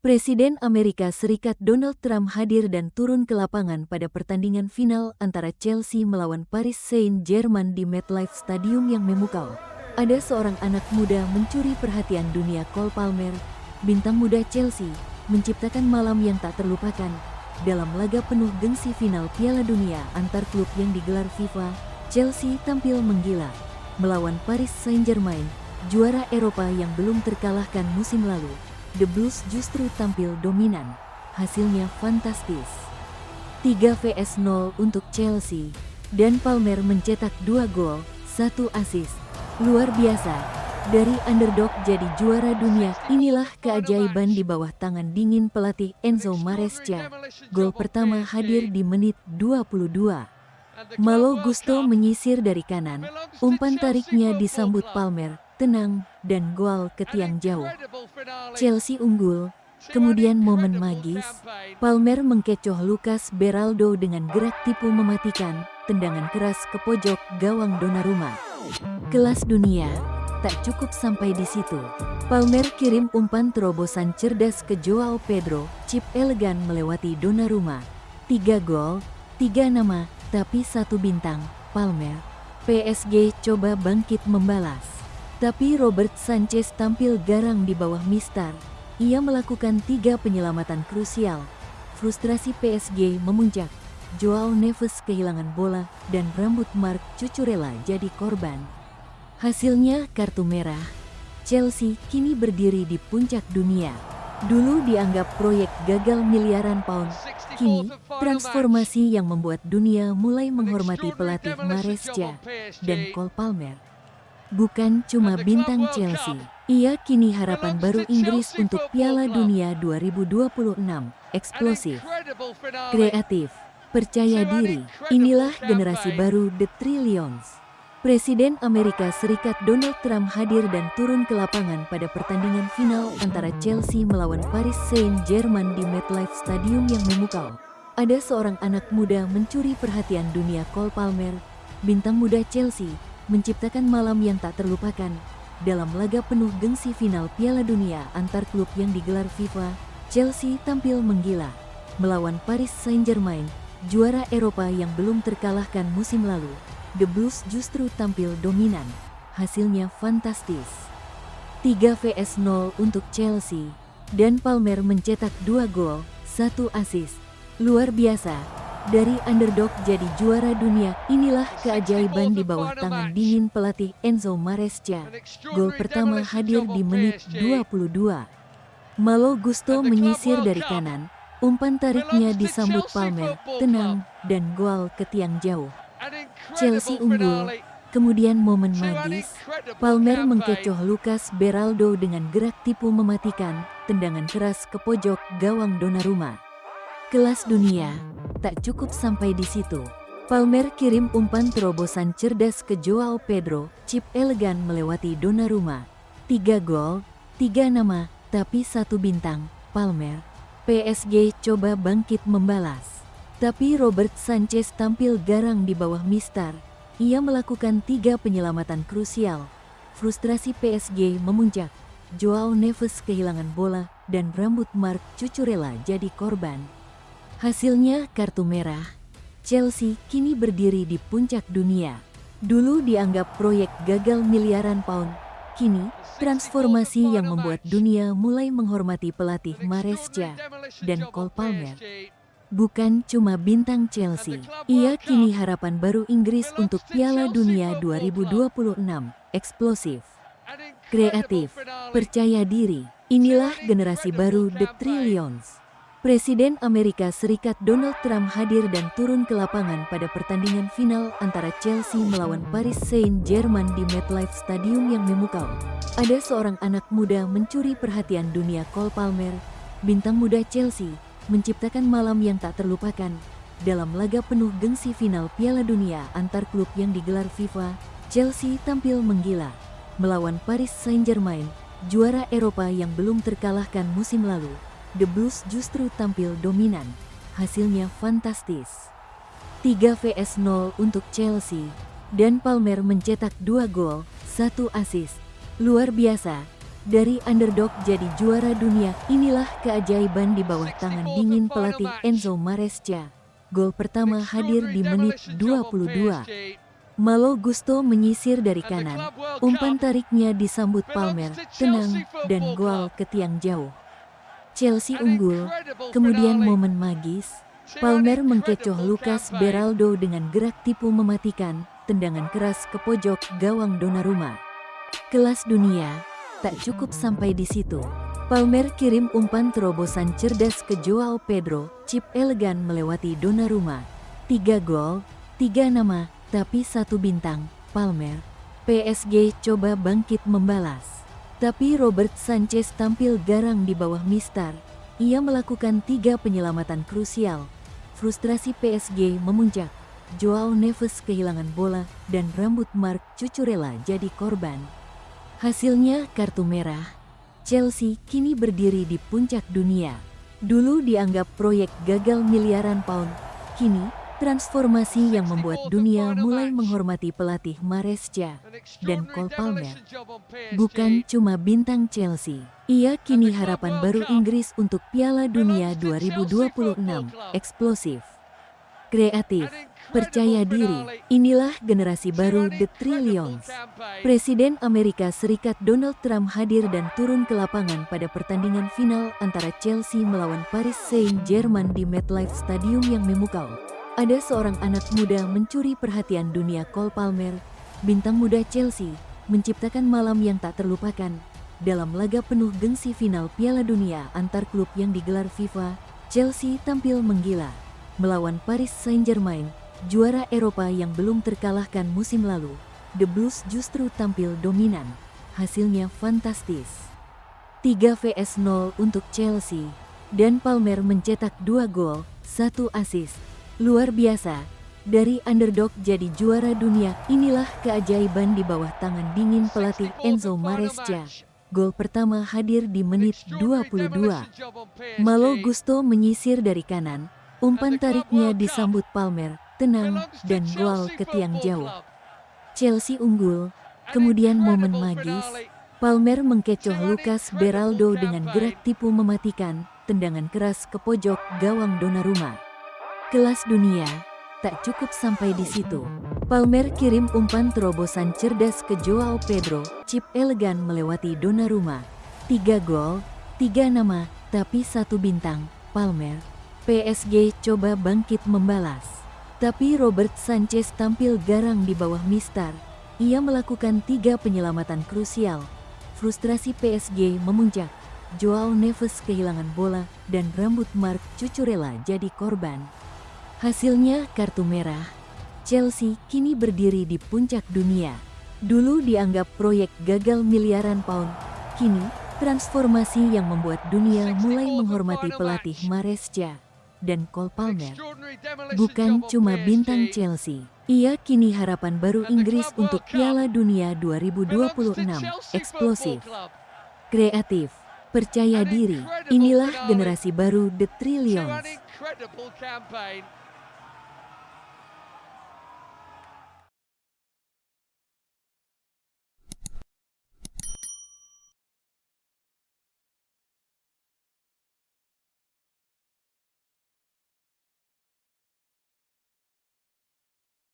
Presiden Amerika Serikat Donald Trump hadir dan turun ke lapangan pada pertandingan final antara Chelsea melawan Paris Saint-Germain di MetLife Stadium yang memukau. Ada seorang anak muda mencuri perhatian dunia. Cole Palmer, bintang muda Chelsea, menciptakan malam yang tak terlupakan dalam laga penuh gengsi final Piala Dunia antar klub yang digelar FIFA. Chelsea tampil menggila melawan Paris Saint-Germain, juara Eropa yang belum terkalahkan musim lalu. The Blues justru tampil dominan, hasilnya fantastis. 3-0 untuk Chelsea, dan Palmer mencetak 2 gol, 1 assist. Luar biasa, dari underdog jadi juara dunia. Inilah keajaiban di bawah tangan dingin pelatih Enzo Maresca. Gol pertama hadir di menit 22. Malo Gusto menyisir dari kanan, umpan tariknya disambut Palmer, tenang, dan gol ke tiang jauh. Chelsea unggul, kemudian momen magis, Palmer mengkecoh Lucas Beraldo dengan gerak tipu mematikan, tendangan keras ke pojok gawang Donnarumma. Kelas dunia, tak cukup sampai di situ. Palmer kirim umpan terobosan cerdas ke Joao Pedro, chip elegan melewati Donnarumma. 3 gol, 3 nama, tapi 1 bintang. Palmer. PSG coba bangkit membalas, tapi Robert Sanchez tampil garang di bawah Mistar. Ia melakukan 3 penyelamatan krusial. Frustrasi PSG memuncak. Joao Neves kehilangan bola dan rambut Marc Cucurella jadi korban. Hasilnya kartu merah. Chelsea kini berdiri di puncak dunia. Dulu dianggap proyek gagal miliaran pound. Kini, transformasi yang membuat dunia mulai menghormati pelatih Maresca dan Cole Palmer. Bukan cuma bintang Chelsea, ia kini harapan baru Inggris untuk Piala Dunia 2026. Eksplosif, kreatif, percaya diri. Inilah generasi baru The Trillions. Presiden Amerika Serikat Donald Trump hadir dan turun ke lapangan pada pertandingan final antara Chelsea melawan Paris Saint-Germain di MetLife Stadium yang memukau. Ada seorang anak muda mencuri perhatian dunia. Cole Palmer, bintang muda Chelsea, menciptakan malam yang tak terlupakan dalam laga penuh gengsi final Piala Dunia antar klub yang digelar FIFA. Chelsea tampil menggila melawan Paris Saint-Germain, juara Eropa yang belum terkalahkan musim lalu. The Blues justru tampil dominan, hasilnya fantastis. 3-0 untuk Chelsea, dan Palmer mencetak 2 gol, 1 assist. Luar biasa, dari underdog jadi juara dunia. Inilah keajaiban di bawah tangan dingin pelatih Enzo Maresca. Gol pertama hadir di menit 22. Malo Gusto menyisir dari kanan, umpan tariknya disambut Palmer, tenang, dan gol ke tiang jauh. Chelsea unggul, kemudian momen magis, Palmer mengkecoh Lucas Beraldo dengan gerak tipu mematikan, tendangan keras ke pojok gawang Donnarumma. Kelas dunia, tak cukup sampai di situ. Palmer kirim umpan terobosan cerdas ke Joao Pedro, chip elegan melewati Donnarumma. 3 gol, 3 nama, tapi 1 bintang. Palmer. PSG coba bangkit membalas, tapi Robert Sanchez tampil garang di bawah Mistar. Ia melakukan 3 penyelamatan krusial. Frustrasi PSG memuncak. Joao Neves kehilangan bola dan rambut Marc Cucurella jadi korban. Hasilnya kartu merah. Chelsea kini berdiri di puncak dunia. Dulu dianggap proyek gagal miliaran pound. Kini, transformasi yang membuat dunia mulai menghormati pelatih Maresca dan Cole Palmer. Bukan cuma bintang Chelsea, ia kini harapan baru Inggris untuk Piala Dunia 2026. Eksplosif, kreatif, percaya diri. Inilah generasi baru The Trillions. Presiden Amerika Serikat Donald Trump hadir dan turun ke lapangan pada pertandingan final antara Chelsea melawan Paris Saint-Germain di MetLife Stadium yang memukau. Ada seorang anak muda mencuri perhatian dunia. Cole Palmer, bintang muda Chelsea, menciptakan malam yang tak terlupakan dalam laga penuh gengsi final Piala Dunia antar klub yang digelar FIFA. Chelsea tampil menggila melawan Paris Saint-Germain, juara Eropa yang belum terkalahkan musim lalu. The Blues justru tampil dominan, hasilnya fantastis. 3-0 untuk Chelsea, dan Palmer mencetak 2 gol, 1 assist. Luar biasa, Dari underdog jadi juara dunia, inilah keajaiban di bawah tangan dingin pelatih Enzo Maresca. Gol pertama hadir di menit 22. Malo Gusto menyisir dari kanan, umpan tariknya disambut Palmer, tenang, dan gol ke tiang jauh. Chelsea unggul, kemudian momen magis, Palmer mengkecoh Lucas Beraldo dengan gerak tipu mematikan, tendangan keras ke pojok gawang Donnarumma. Kelas dunia. Tak cukup sampai di situ. Palmer kirim umpan terobosan cerdas ke Joao Pedro, chip elegan melewati Donnarumma. 3 gol, 3 nama, tapi 1 bintang, Palmer. PSG coba bangkit membalas. Tapi Robert Sanchez tampil garang di bawah Mister. Ia melakukan 3 penyelamatan krusial. Frustrasi PSG memuncak. Joao Neves kehilangan bola dan rambut Marc Cucurella jadi korban. Hasilnya kartu merah. Chelsea kini berdiri di puncak dunia. Dulu dianggap proyek gagal miliaran pound, kini transformasi yang membuat dunia mulai menghormati pelatih Maresca dan Cole Palmer. Bukan cuma bintang Chelsea, ia kini harapan baru Inggris untuk Piala Dunia 2026. Eksplosif, kreatif, percaya diri, inilah generasi baru The Trillions. Presiden Amerika Serikat Donald Trump hadir dan turun ke lapangan pada pertandingan final antara Chelsea melawan Paris Saint-Germain di MetLife Stadium yang memukau. Ada seorang anak muda mencuri perhatian dunia. Cole Palmer, bintang muda Chelsea, menciptakan malam yang tak terlupakan. Dalam laga penuh gengsi final Piala Dunia antar klub yang digelar FIFA, Chelsea tampil menggila. Melawan Paris Saint-Germain, juara Eropa yang belum terkalahkan musim lalu, The Blues justru tampil dominan. Hasilnya fantastis. 3-0 untuk Chelsea, dan Palmer mencetak 2 gol, 1 assist. Luar biasa, dari underdog jadi juara dunia, inilah keajaiban di bawah tangan dingin pelatih Enzo Maresca. Gol pertama hadir di menit 22. Malo Gusto menyisir dari kanan, umpan tariknya disambut Palmer, tenang, dan gol ke tiang jauh. Chelsea unggul, kemudian momen magis, Palmer mengkecoh Lucas Beraldo dengan gerak tipu mematikan, tendangan keras ke pojok gawang Donnarumma. Kelas dunia, tak cukup sampai di situ. Palmer kirim umpan terobosan cerdas ke Joao Pedro, chip elegan melewati Donnarumma. 3 gol, 3 nama, tapi 1 bintang, Palmer. PSG coba bangkit membalas. Tapi Robert Sanchez tampil garang di bawah Mister. Ia melakukan 3 penyelamatan krusial. Frustrasi PSG memuncak. Joao Neves kehilangan bola dan rambut Marc Cucurella jadi korban. Hasilnya kartu merah. Chelsea kini berdiri di puncak dunia. Dulu dianggap proyek gagal miliaran pound, kini transformasi yang membuat dunia mulai menghormati pelatih Maresca dan Cole Palmer. Bukan cuma bintang Chelsea, ia kini harapan baru Inggris untuk Piala Dunia 2026. Eksplosif, kreatif, percaya diri, inilah generasi baru The Trillions.